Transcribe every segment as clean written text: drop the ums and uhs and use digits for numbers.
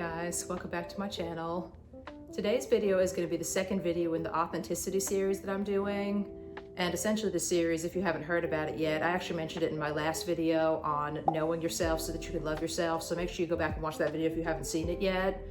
guys, welcome back to my channel. Today's video is going to be the second video in the authenticity series that I'm doing. And essentially the series, if you haven't heard about it yet, I actually mentioned it in my last video on knowing yourself so that you can love yourself. So make sure you go back and watch that video if you haven't seen it yet.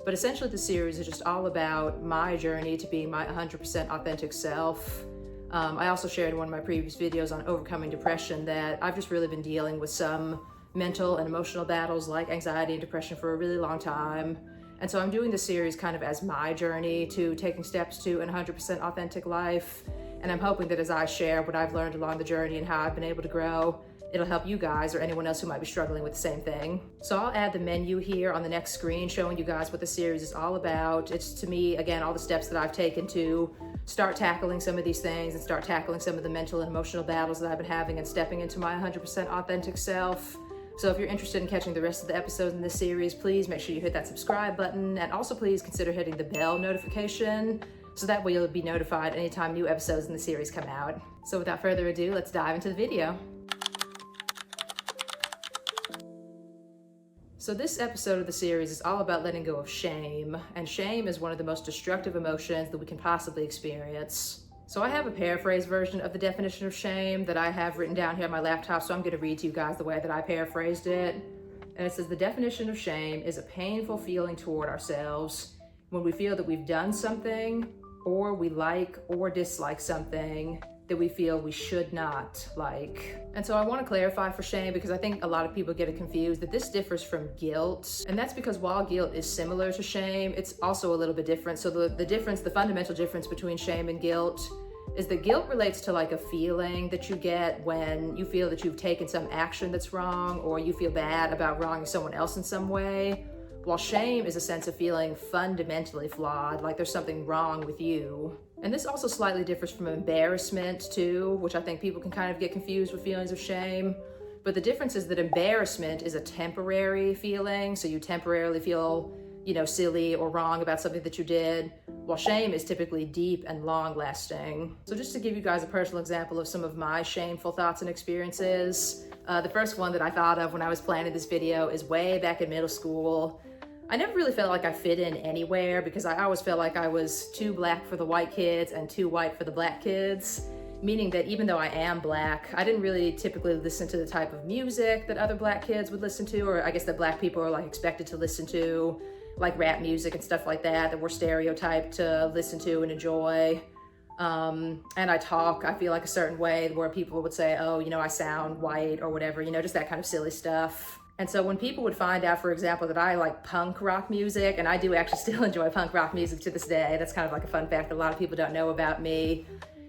But essentially the series is just all about my journey to being my 100% authentic self. I also shared in one of my previous videos on overcoming depression that I've just really been dealing with some mental and emotional battles like anxiety and depression for a really long time. And so I'm doing this series kind of as my journey to taking steps to an 100% authentic life. And I'm hoping that as I share what I've learned along the journey and how I've been able to grow, it'll help you guys or anyone else who might be struggling with the same thing. So I'll add the menu here on the next screen showing you guys what the series is all about. It's, to me, again, all the steps that I've taken to start tackling some of these things and start tackling some of the mental and emotional battles that I've been having and stepping into my 100% authentic self. So if you're interested in catching the rest of the episodes in this series, please make sure you hit that subscribe button, and also please consider hitting the bell notification so that way you'll be notified anytime new episodes in the series come out. So without further ado, let's dive into the video. So this episode of the series is all about letting go of shame, and shame is one of the most destructive emotions that we can possibly experience. So I have a paraphrase version of the definition of shame that I have written down here on my laptop, so I'm going to read to you guys the way that I paraphrased it. And it says, the definition of shame is a painful feeling toward ourselves when we feel that we've done something, or we like or dislike something that we feel we should not like. And so I want to clarify for shame, because I think a lot of people get it confused, that this differs from guilt. And that's because while guilt is similar to shame, it's also a little bit different. So the fundamental difference between shame and guilt is that guilt relates to like a feeling that you get when you feel that you've taken some action that's wrong, or you feel bad about wronging someone else in some way. While shame is a sense of feeling fundamentally flawed, like there's something wrong with you. And this also slightly differs from embarrassment too, which I think people can kind of get confused with feelings of shame. But the difference is that embarrassment is a temporary feeling, so you temporarily feel, silly or wrong about something that you did, while shame is typically deep and long-lasting. So just to give you guys a personal example of some of my shameful thoughts and experiences, the first one that I thought of when I was planning this video is way back in middle school. I never really felt like I fit in anywhere because I always felt like I was too black for the white kids and too white for the black kids, meaning that even though I am black, I didn't really typically listen to the type of music that other black kids would listen to, or I guess that black people are like expected to listen to, like rap music and stuff like that we're stereotyped to listen to and enjoy. And I feel like a certain way where people would say, oh, I sound white or whatever, just that kind of silly stuff. And so when people would find out, for example, that I like punk rock music, and I do actually still enjoy punk rock music to this day, that's kind of like a fun fact that a lot of people don't know about me.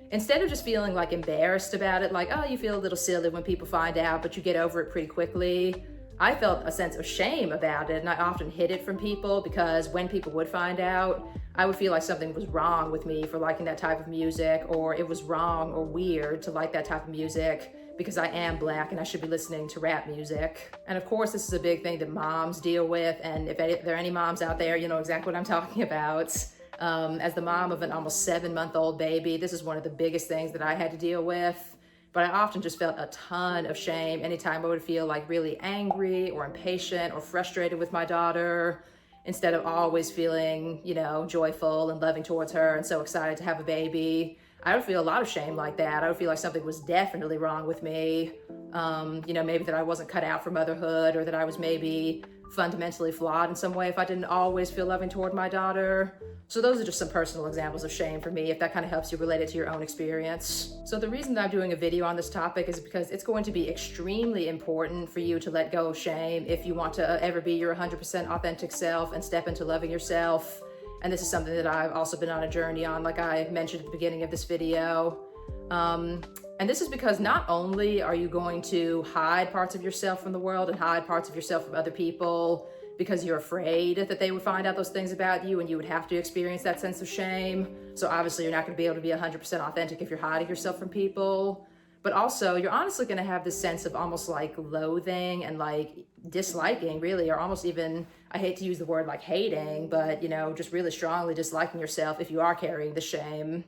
Instead of just feeling like embarrassed about it, like, oh, you feel a little silly when people find out, but you get over it pretty quickly, I felt a sense of shame about it, and I often hid it from people because when people would find out, I would feel like something was wrong with me for liking that type of music, or it was wrong or weird to like that type of music because I am black and I should be listening to rap music. And of course, this is a big thing that moms deal with, and if there are any moms out there, you know exactly what I'm talking about. As the mom of an almost 7-month-old baby, this is one of the biggest things that I had to deal with. But I often just felt a ton of shame anytime I would feel like really angry or impatient or frustrated with my daughter, instead of always feeling, joyful and loving towards her and so excited to have a baby. I would feel a lot of shame like that. I would feel like something was definitely wrong with me. Maybe that I wasn't cut out for motherhood, or that I was maybe fundamentally flawed in some way if I didn't always feel loving toward my daughter. So those are just some personal examples of shame for me, if that kind of helps you relate it to your own experience. So the reason that I'm doing a video on this topic is because it's going to be extremely important for you to let go of shame if you want to ever be your 100% authentic self and step into loving yourself. And this is something that I've also been on a journey on, like I mentioned at the beginning of this video. And this is because not only are you going to hide parts of yourself from the world and hide parts of yourself from other people because you're afraid that they would find out those things about you and you would have to experience that sense of shame. So obviously you're not going to be able to be 100% authentic if you're hiding yourself from people. But also you're honestly going to have this sense of almost like loathing and like disliking, really, or almost even, I hate to use the word like hating, but just really strongly disliking yourself if you are carrying the shame.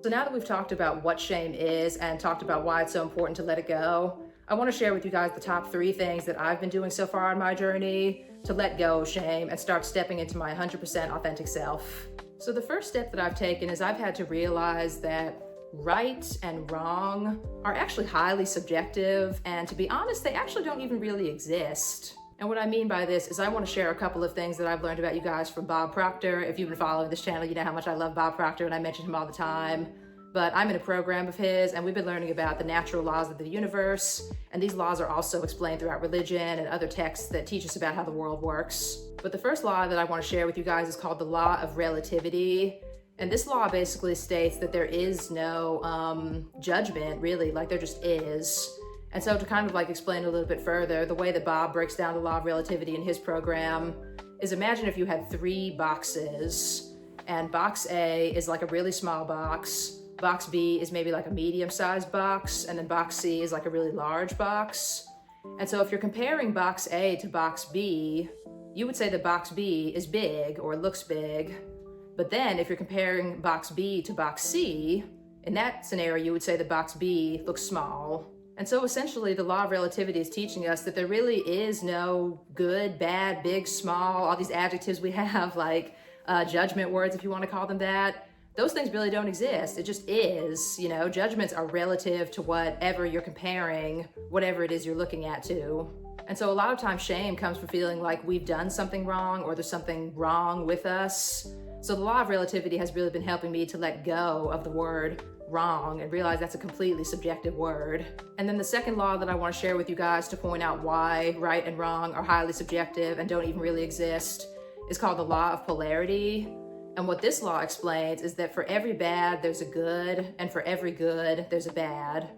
So now that we've talked about what shame is and talked about why it's so important to let it go, I want to share with you guys the top 3 things that I've been doing so far on my journey to let go of shame and start stepping into my 100% authentic self. So the first step that I've taken is I've had to realize that right and wrong are actually highly subjective, and to be honest, they actually don't even really exist. And what I mean by this is I want to share a couple of things that I've learned about you guys from Bob Proctor. If you've been following this channel, you know how much I love Bob Proctor and I mention him all the time. But I'm in a program of his and we've been learning about the natural laws of the universe. And these laws are also explained throughout religion and other texts that teach us about how the world works. But the first law that I want to share with you guys is called the law of relativity. And this law basically states that there is no judgment, really, like there just is. And so to kind of like explain a little bit further, the way that Bob breaks down the law of relativity in his program is, imagine if you had 3 boxes, and box A is like a really small box, box B is maybe like a medium-sized box, and then box C is like a really large box. And so if you're comparing box A to box B, you would say that box B is big or looks big. But then if you're comparing box B to box C, in that scenario, you would say that box B looks small. And so essentially the law of relativity is teaching us that there really is no good, bad, big, small, all these adjectives we have, like judgment words, if you want to call them that. Those things really don't exist. It just is, you know, judgments are relative to whatever you're comparing, whatever it is you're looking at to. And so a lot of times shame comes from feeling like we've done something wrong or there's something wrong with us. So the law of relativity has really been helping me to let go of the word wrong and realize that's a completely subjective word. And then the second law that I want to share with you guys to point out why right and wrong are highly subjective and don't even really exist is called the law of polarity. And what this law explains is that for every bad, there's a good, and for every good, there's a bad.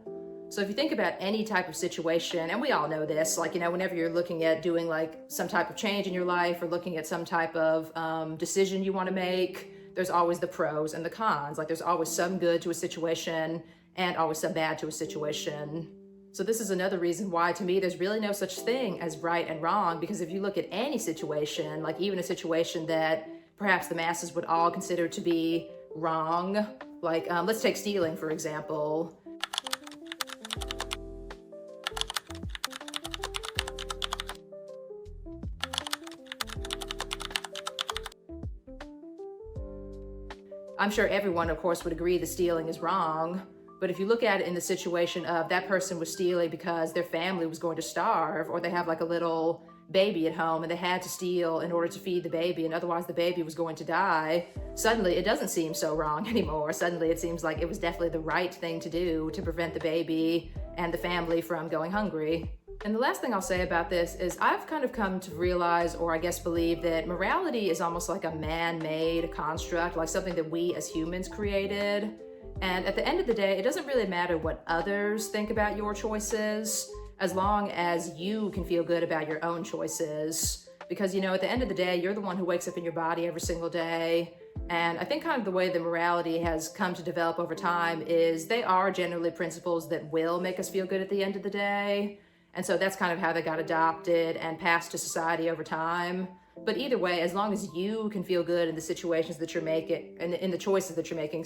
So if you think about any type of situation, and we all know this, like, you know, whenever you're looking at doing like some type of change in your life or looking at some type of decision you want to make, there's always the pros and the cons. Like there's always some good to a situation and always some bad to a situation. So this is another reason why, to me, there's really no such thing as right and wrong, because if you look at any situation, like even a situation that perhaps the masses would all consider to be wrong, like let's take stealing, for example. I'm sure everyone, of course, would agree that stealing is wrong. But if you look at it in the situation of that person was stealing because their family was going to starve, or they have like a little baby at home and they had to steal in order to feed the baby and otherwise the baby was going to die, suddenly it doesn't seem so wrong anymore. Suddenly it seems like it was definitely the right thing to do to prevent the baby and the family from going hungry. And the last thing I'll say about this is I've kind of come to realize, or I guess believe, that morality is almost like a man-made construct, like something that we as humans created. And at the end of the day, it doesn't really matter what others think about your choices, as long as you can feel good about your own choices. Because, you know, at the end of the day, you're the one who wakes up in your body every single day. And I think kind of the way that morality has come to develop over time is they are generally principles that will make us feel good at the end of the day. And so that's kind of how they got adopted and passed to society over time. But either way, as long as you can feel good in the situations that you're making, and in the choices that you're making,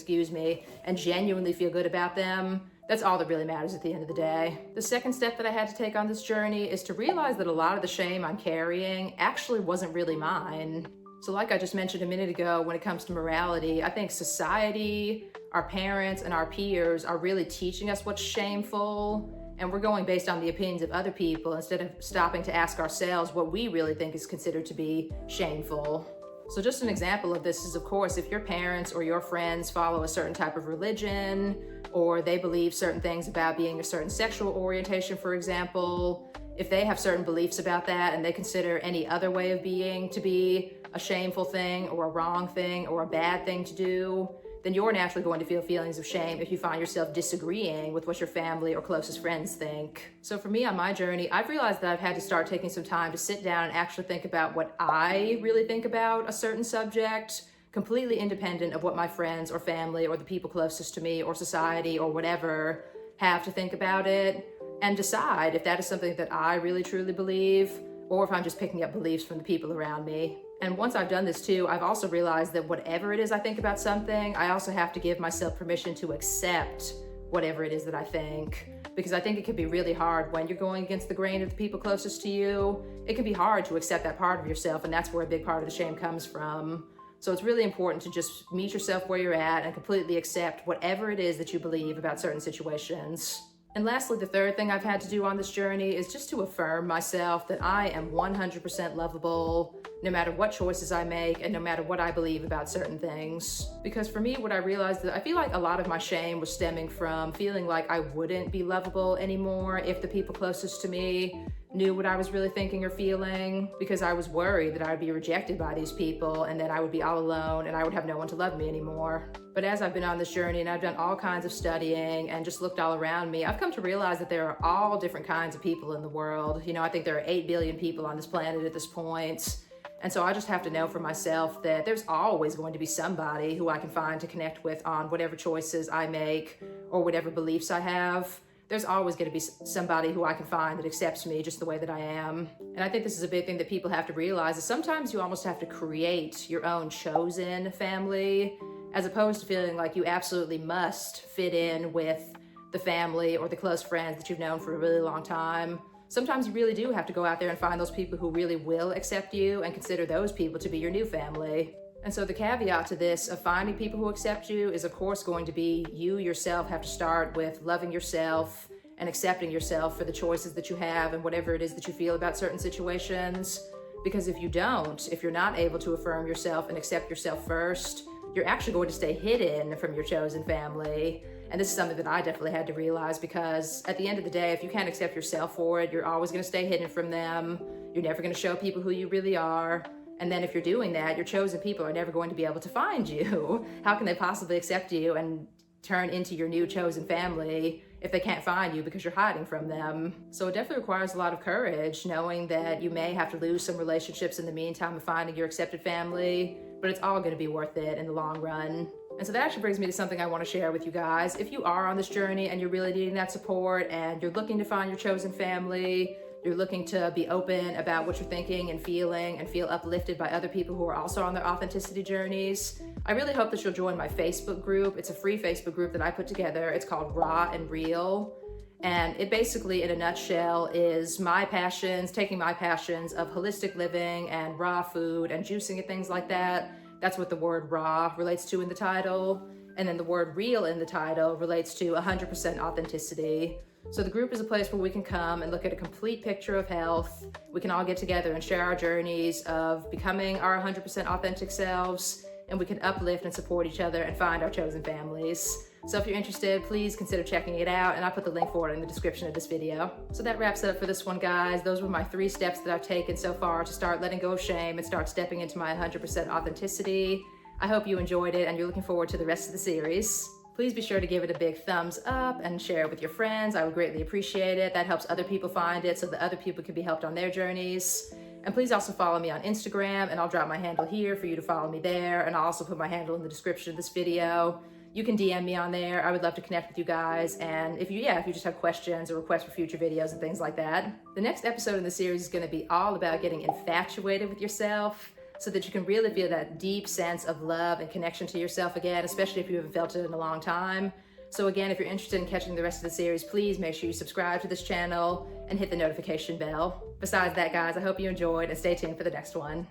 and genuinely feel good about them, that's all that really matters at the end of the day. The second step that I had to take on this journey is to realize that a lot of the shame I'm carrying actually wasn't really mine. So like I just mentioned a minute ago, when it comes to morality, I think society, our parents, and our peers are really teaching us what's shameful. And we're going based on the opinions of other people instead of stopping to ask ourselves what we really think is considered to be shameful. So just an example of this is, of course, if your parents or your friends follow a certain type of religion, or they believe certain things about being a certain sexual orientation, for example, if they have certain beliefs about that and they consider any other way of being to be a shameful thing or a wrong thing or a bad thing to do, then you're naturally going to feel feelings of shame if you find yourself disagreeing with what your family or closest friends think. So for me on my journey, I've realized that I've had to start taking some time to sit down and actually think about what I really think about a certain subject, completely independent of what my friends or family or the people closest to me or society or whatever have to think about it, and decide if that is something that I really truly believe, or if I'm just picking up beliefs from the people around me. And once I've done this too, I've also realized that whatever it is I think about something, I also have to give myself permission to accept whatever it is that I think. because I think it can be really hard when you're going against the grain of the people closest to you. It can be hard to accept that part of yourself, and that's where a big part of the shame comes from. So it's really important to just meet yourself where you're at and completely accept whatever it is that you believe about certain situations. And lastly, the third thing I've had to do on this journey is just to affirm myself that I am 100% lovable, no matter what choices I make and no matter what I believe about certain things. Because for me, what I realized is that I feel like a lot of my shame was stemming from feeling like I wouldn't be lovable anymore if the people closest to me knew what I was really thinking or feeling, because I was worried that I would be rejected by these people and that I would be all alone and I would have no one to love me anymore. But as I've been on this journey and I've done all kinds of studying and just looked all around me, I've come to realize that there are all different kinds of people in the world. You know, I think there are 8 billion people on this planet at this point. And so I just have to know for myself that there's always going to be somebody who I can find to connect with on whatever choices I make or whatever beliefs I have. There's always going to be somebody who I can find that accepts me just the way that I am. And I think this is a big thing that people have to realize, is sometimes you almost have to create your own chosen family, as opposed to feeling like you absolutely must fit in with the family or the close friends that you've known for a really long time. Sometimes you really do have to go out there and find those people who really will accept you and consider those people to be your new family. And so the caveat to this of finding people who accept you is, of course, going to be you yourself have to start with loving yourself and accepting yourself for the choices that you have and whatever it is that you feel about certain situations. Because if you don't, if you're not able to affirm yourself and accept yourself first, you're actually going to stay hidden from your chosen family. And this is something that I definitely had to realize, because at the end of the day, if you can't accept yourself for it, you're always going to stay hidden from them. You're never going to show people who you really are. And then if you're doing that, your chosen people are never going to be able to find you. How can they possibly accept you and turn into your new chosen family if they can't find you because you're hiding from them? So it definitely requires a lot of courage, knowing that you may have to lose some relationships in the meantime of finding your accepted family, but it's all going to be worth it in the long run. And so that actually brings me to something I want to share with you guys. If you are on this journey and you're really needing that support and you're looking to find your chosen family, you're looking to be open about what you're thinking and feel uplifted by other people who are also on their authenticity journeys, I really hope that you'll join my Facebook group. It's a free Facebook group that I put together. It's called Raw and Real. And it basically, in a nutshell, is my passions, taking my passions of holistic living and raw food and juicing and things like that. That's what the word raw relates to in the title. And then the word real in the title relates to 100% authenticity. So the group is a place where we can come and look at a complete picture of health. We can all get together and share our journeys of becoming our 100% authentic selves, and we can uplift and support each other and find our chosen families. So if you're interested, please consider checking it out, and I'll put the link for it in the description of this video. So that wraps it up for this one, guys. Those were my 3 steps that I've taken so far to start letting go of shame and start stepping into my 100% authenticity. I hope you enjoyed it and you're looking forward to the rest of the series. Please be sure to give it a big thumbs up and share it with your friends. I would greatly appreciate it. That helps other people find it so that other people can be helped on their journeys. And please also follow me on Instagram, and I'll drop my handle here for you to follow me there. And I'll also put my handle in the description of this video. You can DM me on there. I would love to connect with you guys. And if you just have questions or requests for future videos and things like that. The next episode in the series is going to be all about getting infatuated with yourself, so that you can really feel that deep sense of love and connection to yourself again, especially if you haven't felt it in a long time. So again, if you're interested in catching the rest of the series, please make sure you subscribe to this channel and hit the notification bell. Besides that, guys, I hope you enjoyed, and stay tuned for the next one.